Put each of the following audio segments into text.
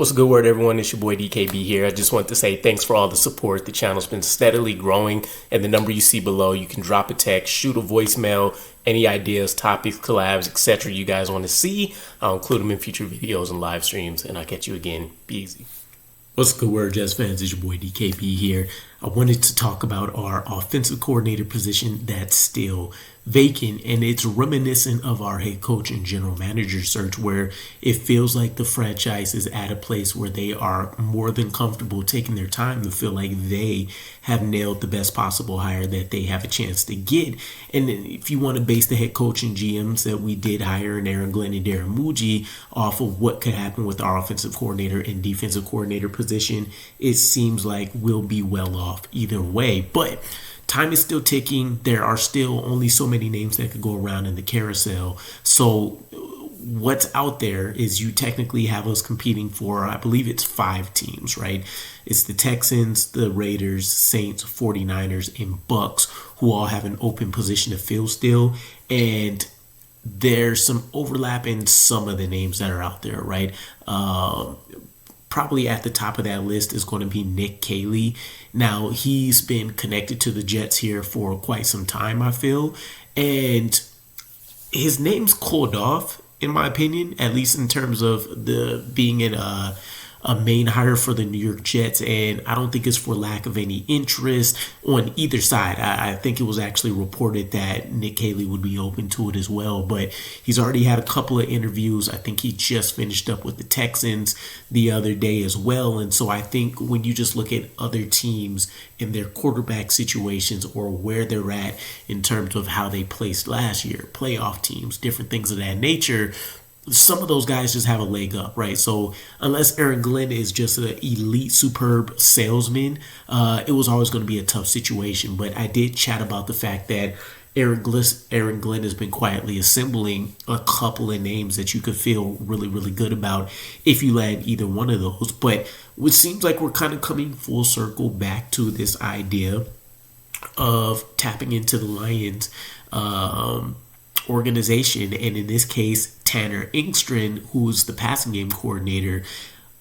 What's a good word, everyone? It's your boy DKB here. I just want to say thanks for all the support. The channel's been steadily growing, and the number you see below, you can drop a text, shoot a voicemail, any ideas, topics, collabs, etc. you guys want to see. I'll include them in future videos and live streams, and I'll catch you again. Be easy. What's a good word, Jets fans? It's your boy DKB here. I wanted to talk about our offensive coordinator position that's still vacant, and it's reminiscent of our head coach and general manager search, where it feels like the franchise is at a place where they are more than comfortable taking their time to feel like they have nailed the best possible hire that they have a chance to get. And if you want to base the head coach and GMs that we did hire in Aaron Glenn and Darren Muji off of what could happen with our offensive coordinator and defensive coordinator position, it seems like we'll be well off either way. But time is still ticking. There are still only so many names that could go around in the carousel. So what's out there is you technically have us competing for, I believe it's 5 teams, right? It's the Texans, the Raiders, Saints, 49ers, and Bucks, who all have an open position to fill still. And there's some overlap in some of the names that are out there, right? Probably at the top of that list is going to be Nick Caley. Now, he's been connected to the Jets here for quite some time, I feel. And his name's cooled off, in my opinion, at least in terms of the being in a main hire for the New York Jets, and I don't think it's for lack of any interest on either side. I think it was actually reported that Nick Caley would be open to it as well, but he's already had a couple of interviews. I think he just finished up with the Texans the other day as well, and so I think when you just look at other teams in their quarterback situations or where they're at in terms of how they placed last year, playoff teams, different things of that nature, some of those guys just have a leg up, right? So unless Aaron Glenn is just an elite, superb salesman, it was always going to be a tough situation. But I did chat about the fact that Aaron Glenn has been quietly assembling a couple of names that you could feel really, really good about if you land either one of those. But it seems like we're kind of coming full circle back to this idea of tapping into the Lions organization, and in this case Tanner Engstrand, who's the passing game coordinator.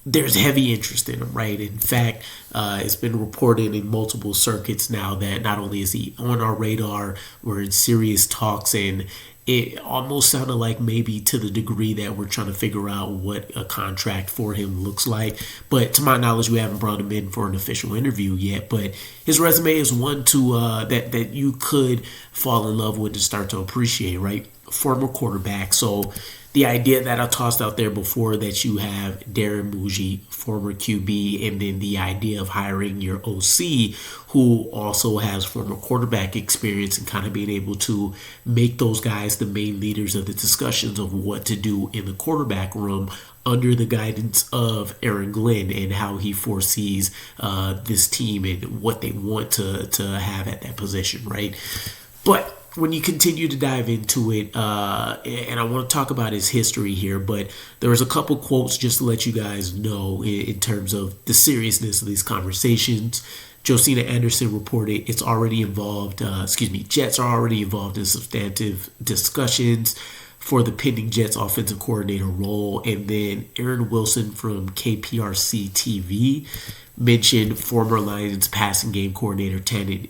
There's heavy interest in him, right? In fact, it's been reported in multiple circuits now that not only is he on our radar, we're in serious talks, and it almost sounded like maybe to the degree that we're trying to figure out what a contract for him looks like. But to my knowledge, we haven't brought him in for an official interview yet. But his resume is one to that you could fall in love with and start to appreciate, right? Former quarterback. So the idea that I tossed out there before, that you have Darren Muji, former QB, and then the idea of hiring your OC, who also has former quarterback experience, and kind of being able to make those guys the main leaders of the discussions of what to do in the quarterback room under the guidance of Aaron Glenn and how he foresees this team and what they want to have at that position, right? But when you continue to dive into it, and I want to talk about his history here, but there was a couple quotes just to let you guys know in terms of the seriousness of these conversations. Josina Anderson reported Jets are already involved in substantive discussions for the pending Jets offensive coordinator role. And then Aaron Wilson from KPRC TV mentioned former Lions passing game coordinator Tanner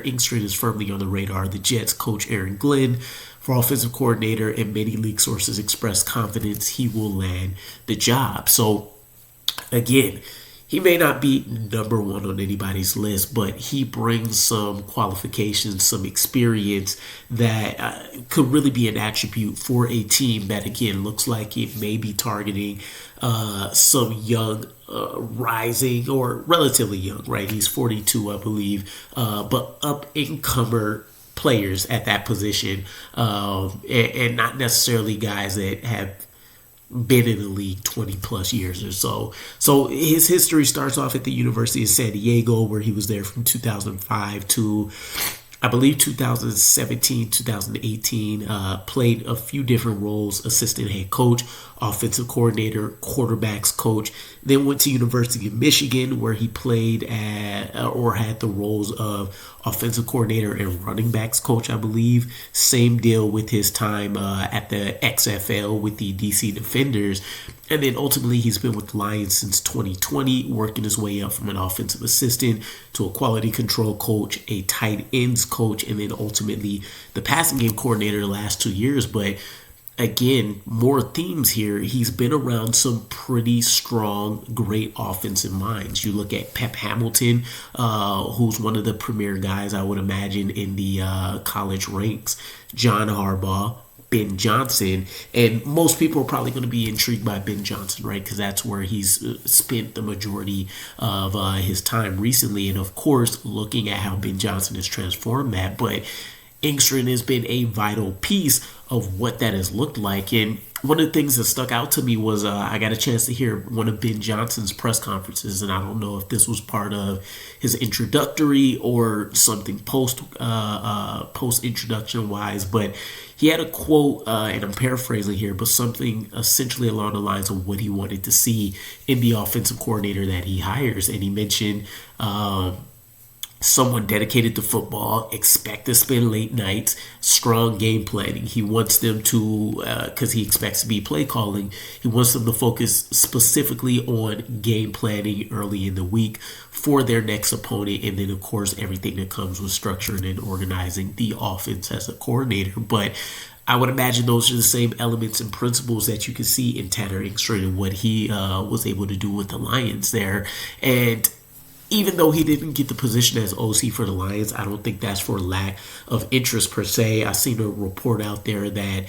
Engstrand is firmly on the radar. The Jets coach Aaron Glenn for offensive coordinator, and many league sources express confidence he will land the job. So again, he may not be number one on anybody's list, but he brings some qualifications, some experience that could really be an attribute for a team that, again, looks like it may be targeting some young, rising, or relatively young, right? He's 42, I believe, but up-and-comer players at that position, and not necessarily guys that have been in the league 20 plus years or so. So his history starts off at the University of San Diego, where he was there from 2005 to I believe 2017, 2018, played a few different roles: assistant head coach, offensive coordinator, quarterbacks coach. Then went to University of Michigan, where he played or had the roles of offensive coordinator and running backs coach, I believe. Same deal with his time at the XFL with the DC Defenders. And then ultimately he's been with the Lions since 2020, working his way up from an offensive assistant to a quality control coach, a tight ends coach, and then ultimately the passing game coordinator the last 2 years. But again, more themes here. He's been around some pretty strong, great offensive minds. You look at Pep Hamilton, who's one of the premier guys, I would imagine, in the college ranks, John Harbaugh, Ben Johnson, and most people are probably going to be intrigued by Ben Johnson, right? Because that's where he's spent the majority of his time recently. And of course, looking at how Ben Johnson has transformed that. But Engstrand has been a vital piece of what that has looked like. And one of the things that stuck out to me was I got a chance to hear one of Ben Johnson's press conferences, and I don't know if this was part of his introductory or something post introduction wise, but he had a quote, and I'm paraphrasing here, but something essentially along the lines of what he wanted to see in the offensive coordinator that he hires. And he mentioned someone dedicated to football, expect to spend late nights, strong game planning. He wants them to, because he expects to be play calling, he wants them to focus specifically on game planning early in the week for their next opponent. And then, of course, everything that comes with structuring and organizing the offense as a coordinator. But I would imagine those are the same elements and principles that you can see in Tanner Engstrand and what he was able to do with the Lions there. And even though he didn't get the position as OC for the Lions, I don't think that's for lack of interest per se. I seen a report out there that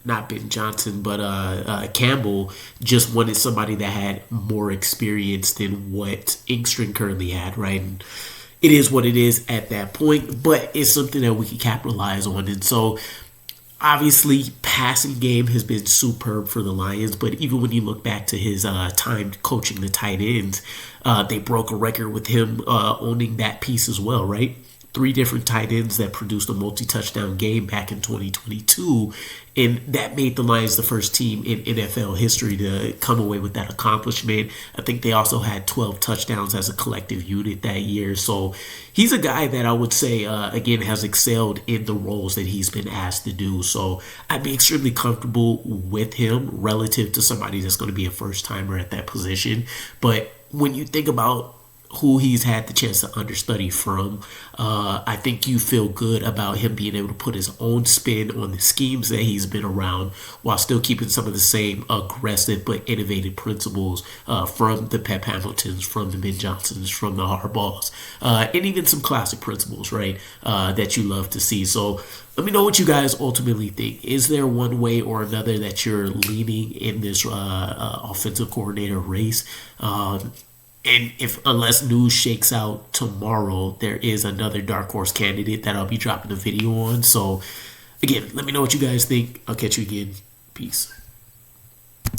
not Ben Johnson, but Campbell just wanted somebody that had more experience than what Engstrand currently had, right? And it is what it is at that point, but it's something that we can capitalize on. And so obviously, passing game has been superb for the Lions, but even when you look back to his time coaching the tight ends, they broke a record with him owning that piece as well, right? 3 different tight ends that produced a multi-touchdown game back in 2022, and that made the Lions the first team in NFL history to come away with that accomplishment. I think they also had 12 touchdowns as a collective unit that year. So he's a guy that I would say, again, has excelled in the roles that he's been asked to do. So I'd be extremely comfortable with him relative to somebody that's going to be a first-timer at that position. But when you think about who he's had the chance to understudy from, I think you feel good about him being able to put his own spin on the schemes that he's been around while still keeping some of the same aggressive but innovative principles from the Pep Hamiltons, from the Ben Johnsons, from the Harbaughs, and even some classic principles, right, that you love to see. So let me know what you guys ultimately think. Is there one way or another that you're leaning in this offensive coordinator race? And unless news shakes out tomorrow, there is another dark horse candidate that I'll be dropping a video on. So again, let me know what you guys think. I'll catch you again. Peace.